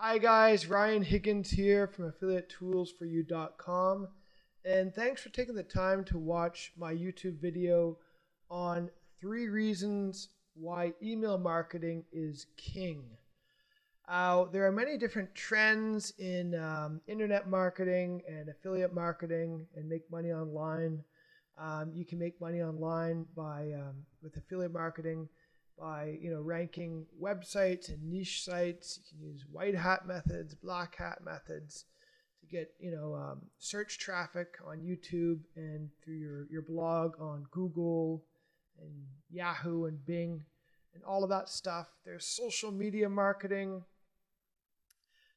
Hi guys, Ryan Higgins here from affiliatetoolsforyou.com, and thanks for taking the time to watch my YouTube video on 3 reasons why email marketing is king. There are many different trends in internet marketing and affiliate marketing and make money online. You can make money online by with affiliate marketing by ranking websites and niche sites. You can use white hat methods, black hat methods to get search traffic on YouTube and through your blog on Google and Yahoo and Bing and all of that stuff. There's social media marketing.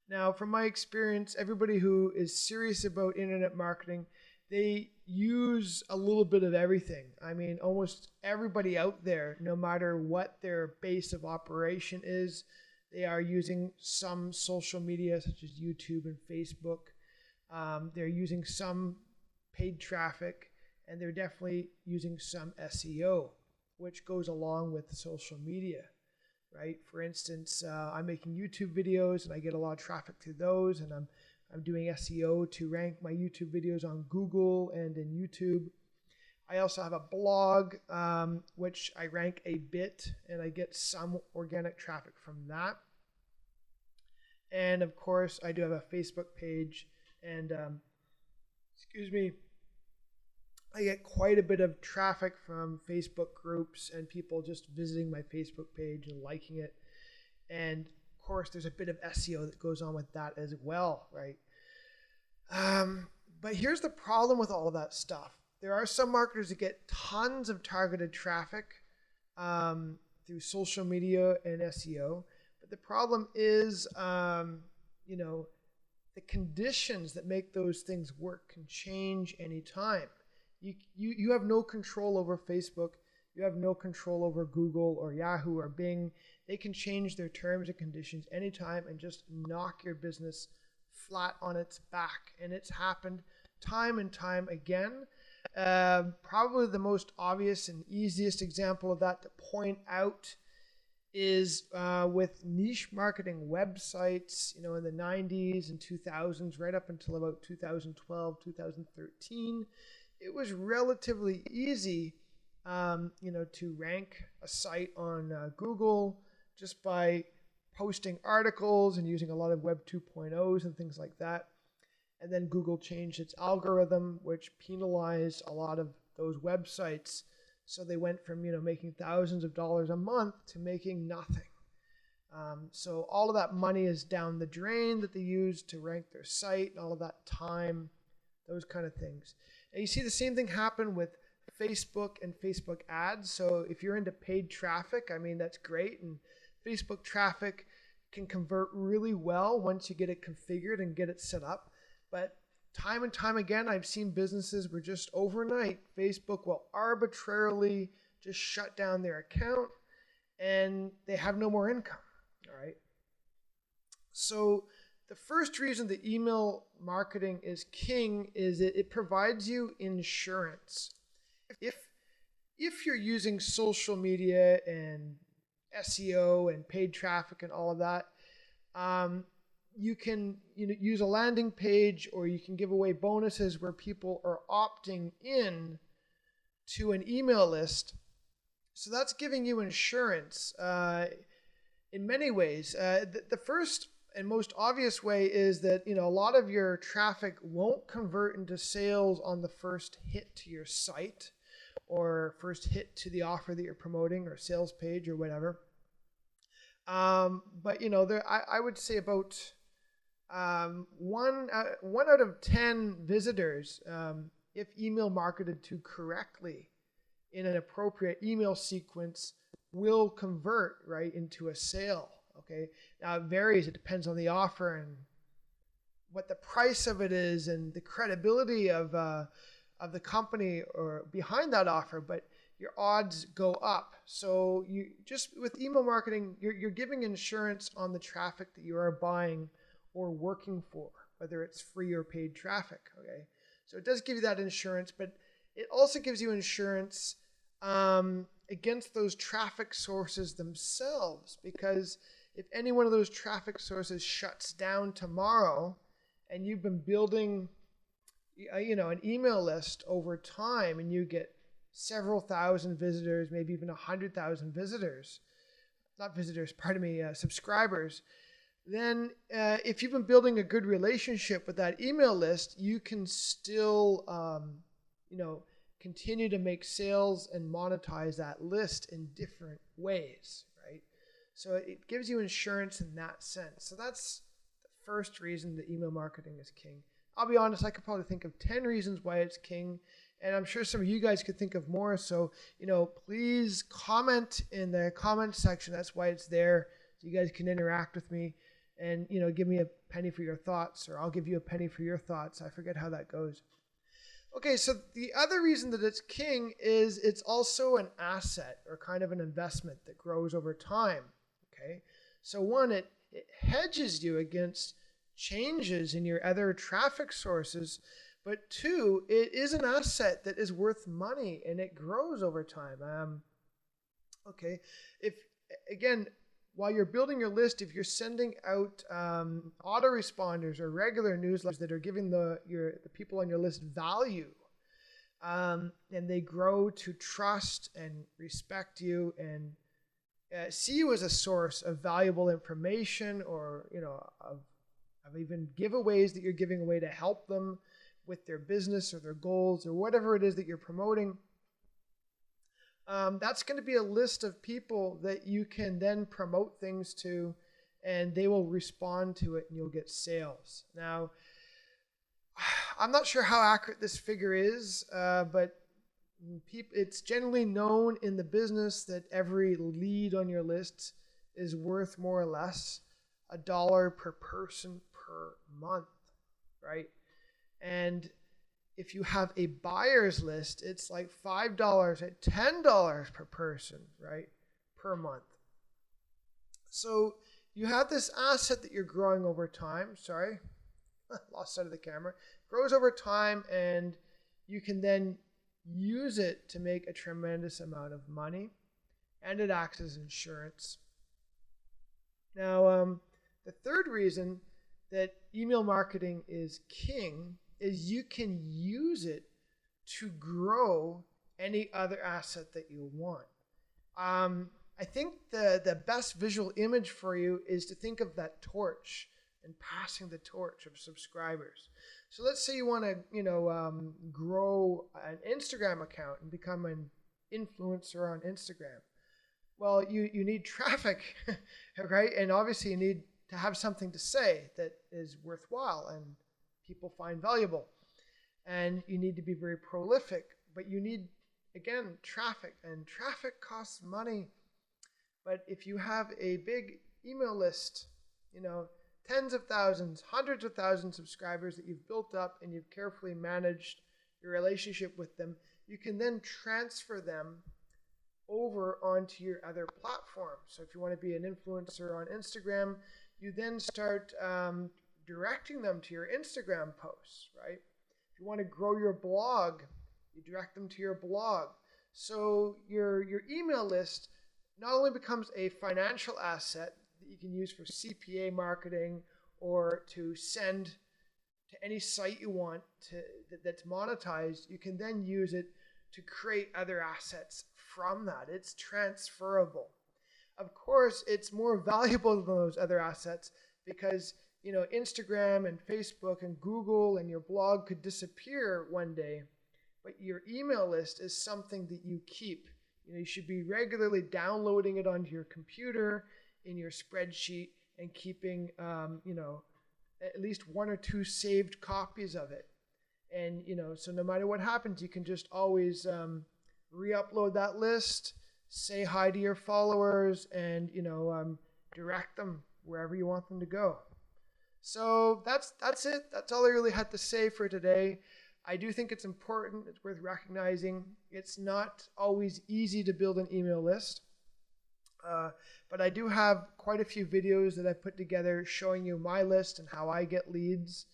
Now, from my experience, everybody who is serious about internet marketing, they use a little bit of everything. I mean, almost everybody out there, no matter what their base of operation is, they are using some social media such as YouTube and Facebook. They're using some paid traffic, and they're definitely using some SEO, which goes along with social media, right? For instance, I'm making YouTube videos and I get a lot of traffic through those, and I'm doing SEO to rank my YouTube videos on Google and in YouTube. I also have a blog, which I rank a bit, and I get some organic traffic from that. And of course, I do have a Facebook page, and I get quite a bit of traffic from Facebook groups and people just visiting my Facebook page and liking it. And of course, there's a bit of SEO that goes on with that as well, right? But here's the problem with all of that stuff. There are some marketers that get tons of targeted traffic through social media and SEO. But the problem is, the conditions that make those things work can change anytime. You have no control over Facebook. You have no control over Google or Yahoo or Bing. They can change their terms and conditions anytime and just knock your business flat on its back. And it's happened time and time again. Probably the most obvious and easiest example of that to point out is with niche marketing websites, in the 90s and 2000s, right up until about 2012, 2013. It was relatively easy to rank a site on Google just by posting articles and using a lot of Web 2.0s and things like that. And then Google changed its algorithm, which penalized a lot of those websites. So they went from making thousands of dollars a month to making nothing. So all of that money is down the drain that they use to rank their site, and all of that time, those kind of things. And you see the same thing happen with Facebook and Facebook ads. So if you're into paid traffic, that's great. And Facebook traffic can convert really well once you get it configured and get it set up. But time and time again, I've seen businesses where just overnight, Facebook will arbitrarily just shut down their account and they have no more income. All right. So the first reason that email marketing is king is it provides you insurance. If you're using social media and SEO and paid traffic and all of that, you can use a landing page, or you can give away bonuses where people are opting in to an email list. So that's giving you insurance in many ways. The first and most obvious way is that a lot of your traffic won't convert into sales on the first hit to your site or first hit to the offer that you're promoting or sales page or whatever. But I would say about one out of 10 visitors, if email marketed to correctly in an appropriate email sequence, will convert right into a sale. Okay. Now it varies. It depends on the offer and what the price of it is and the credibility of the company or behind that offer, but your odds go up. So you just with email marketing, you're giving insurance on the traffic that you are buying or working for, whether it's free or paid traffic. Okay. So it does give you that insurance, but it also gives you insurance against those traffic sources themselves, because if any one of those traffic sources shuts down tomorrow, and you've been building, an email list over time, and you get several thousand visitors, maybe even 100,000 subscribers, then if you've been building a good relationship with that email list, you can still, continue to make sales and monetize that list in different ways, right? So it gives you insurance in that sense. So that's the first reason that email marketing is king. I'll be honest, I could probably think of 10 reasons why it's king, and I'm sure some of you guys could think of more. So, please comment in the comment section. That's why it's there, so you guys can interact with me and, give me a penny for your thoughts, or I'll give you a penny for your thoughts. I forget how that goes. Okay, so the other reason that it's king is it's also an asset, or kind of an investment that grows over time. Okay, so one, it hedges you against changes in your other traffic sources, but two, it is an asset that is worth money and it grows over time. While you're building your list, if you're sending out autoresponders or regular newsletters that are giving the people on your list value, and they grow to trust and respect you and see you as a source of valuable information, or of even giveaways that you're giving away to help them with their business or their goals or whatever it is that you're promoting. That's going to be a list of people that you can then promote things to, and they will respond to it and you'll get sales. Now, I'm not sure how accurate this figure is, but it's generally known in the business that every lead on your list is worth more or less $1 per person per month, right? And if you have a buyer's list, it's like $5 at $10 per person, right, per month. So you have this asset that you're growing over time. Sorry, lost sight of the camera. Grows over time, and you can then use it to make a tremendous amount of money, and it acts as insurance. Now, the third reason that email marketing is king is you can use it to grow any other asset that you want. I think the best visual image for you is to think of that torch and passing the torch of subscribers. So let's say you want to, grow an Instagram account and become an influencer on Instagram. Well, you need traffic, right? And obviously you need to have something to say that is worthwhile and people find valuable. And you need to be very prolific, but you need, again, traffic, and traffic costs money. But if you have a big email list, tens of thousands, hundreds of thousands of subscribers that you've built up and you've carefully managed your relationship with them, you can then transfer them over onto your other platforms. So if you want to be an influencer on Instagram, you then start directing them to your Instagram posts, right? If you want to grow your blog, you direct them to your blog. So your email list not only becomes a financial asset that you can use for CPA marketing or to send to any site you want that's monetized, you can then use it to create other assets from that. It's transferable. Of course, it's more valuable than those other assets because, Instagram and Facebook and Google and your blog could disappear one day, but your email list is something that you keep. You should be regularly downloading it onto your computer, in your spreadsheet, and keeping, at least 1 or 2 saved copies of it. And, so no matter what happens, you can just always re-upload that list, say hi to your followers, and, direct them wherever you want them to go. So that's it. That's all I really had to say for today. I do think it's important. It's worth recognizing. It's not always easy to build an email list. But I do have quite a few videos that I put together showing you my list and how I get leads.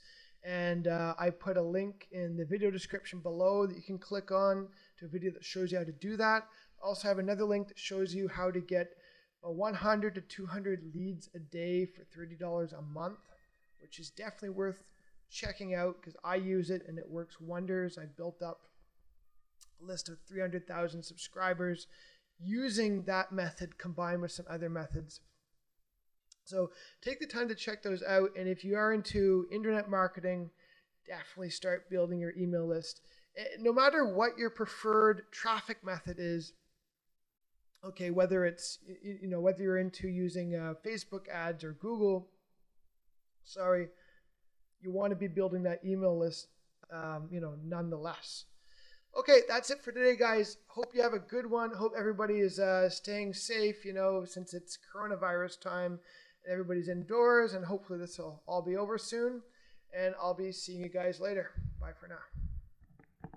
And I put a link in the video description below that you can click on to a video that shows you how to do that. I also have another link that shows you how to get 100 to 200 leads a day for $30 a month, which is definitely worth checking out because I use it and it works wonders. I built up a list of 300,000 subscribers using that method combined with some other methods. So take the time to check those out. And if you are into internet marketing, definitely start building your email list. No matter what your preferred traffic method is, okay, whether it's, whether you're into using Facebook ads or Google, you want to be building that email list, nonetheless. Okay, that's it for today, guys. Hope you have a good one. Hope everybody is staying safe, since it's coronavirus time. Everybody's indoors, and hopefully this will all be over soon. And I'll be seeing you guys later. Bye for now.